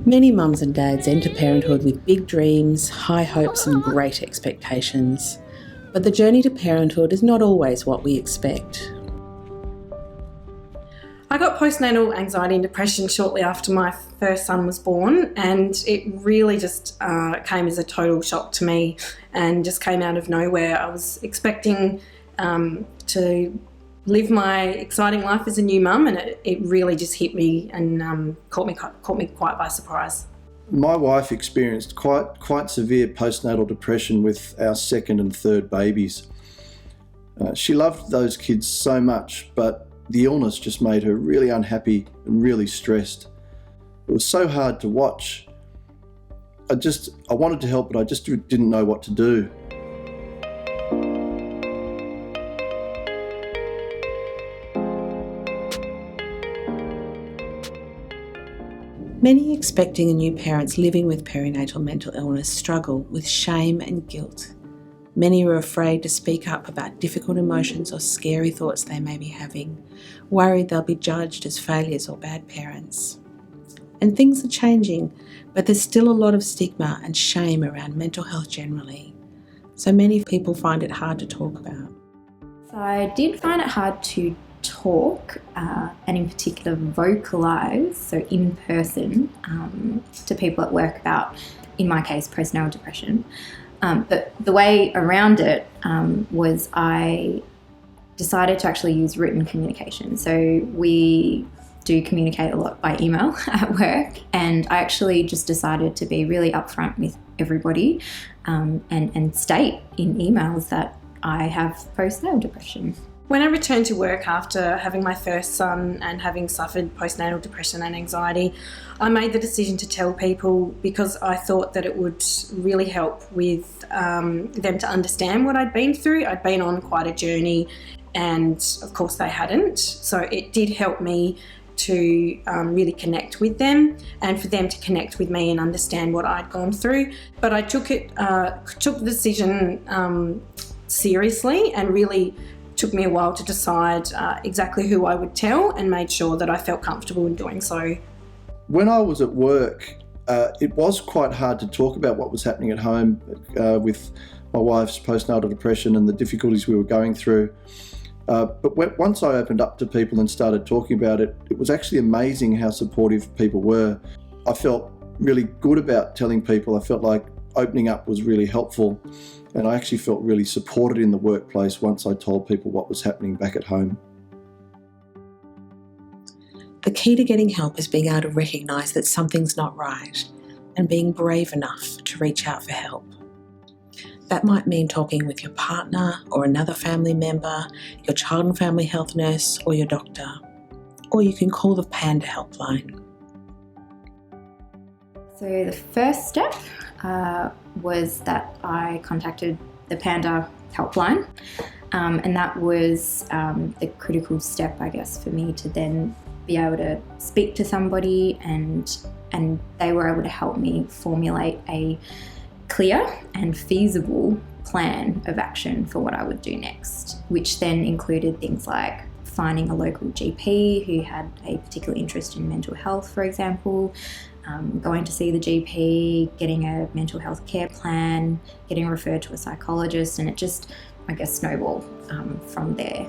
Many mums and dads enter parenthood with big dreams, high hopes and great expectations. But the journey to parenthood is not always what we expect. I got postnatal anxiety and depression shortly after my first son was born, and it really just came as a total shock to me and just came out of nowhere. I was expecting to live my exciting life as a new mum, and it really just hit me and caught me quite by surprise. My wife experienced quite severe postnatal depression with our second and third babies. She loved those kids so much, but the illness just made her really unhappy and really stressed. It was so hard to watch. I wanted to help, but I just didn't know what to do. Many expecting and new parents living with perinatal mental illness struggle with shame and guilt. Many are afraid to speak up about difficult emotions or scary thoughts they may be having, worried they'll be judged as failures or bad parents. And things are changing, but there's still a lot of stigma and shame around mental health generally. So many people find it hard to talk about. So I did find it hard to talk and in particular vocalise, so in person, to people at work about, in my case, postnatal depression. But the way around it was I decided to actually use written communication. So we do communicate a lot by email at work, and I actually just decided to be really upfront with everybody and state in emails that I have postnatal depression. When I returned to work after having my first son and having suffered postnatal depression and anxiety, I made the decision to tell people because I thought that it would really help with them to understand what I'd been through. I'd been on quite a journey, and of course they hadn't. So it did help me to really connect with them and for them to connect with me and understand what I'd gone through. But I took the decision seriously, and really took me a while to decide exactly who I would tell, and made sure that I felt comfortable in doing so. When I was at work, it was quite hard to talk about what was happening at home with my wife's postnatal depression and the difficulties we were going through. But once I opened up to people and started talking about it, it was actually amazing how supportive people were. I felt really good about telling people. I felt like opening up was really helpful, and I actually felt really supported in the workplace once I told people what was happening back at home. The key to getting help is being able to recognise that something's not right and being brave enough to reach out for help. That might mean talking with your partner or another family member, your child and family health nurse or your doctor, or you can call the Panda helpline. So the first step was that I contacted the Panda helpline, and that was the critical step, I guess, for me to then be able to speak to somebody, and they were able to help me formulate a clear and feasible plan of action for what I would do next, which then included things like finding a local GP who had a particular interest in mental health, for example, going to see the GP, getting a mental health care plan, getting referred to a psychologist, and it just, I guess, snowballed from there.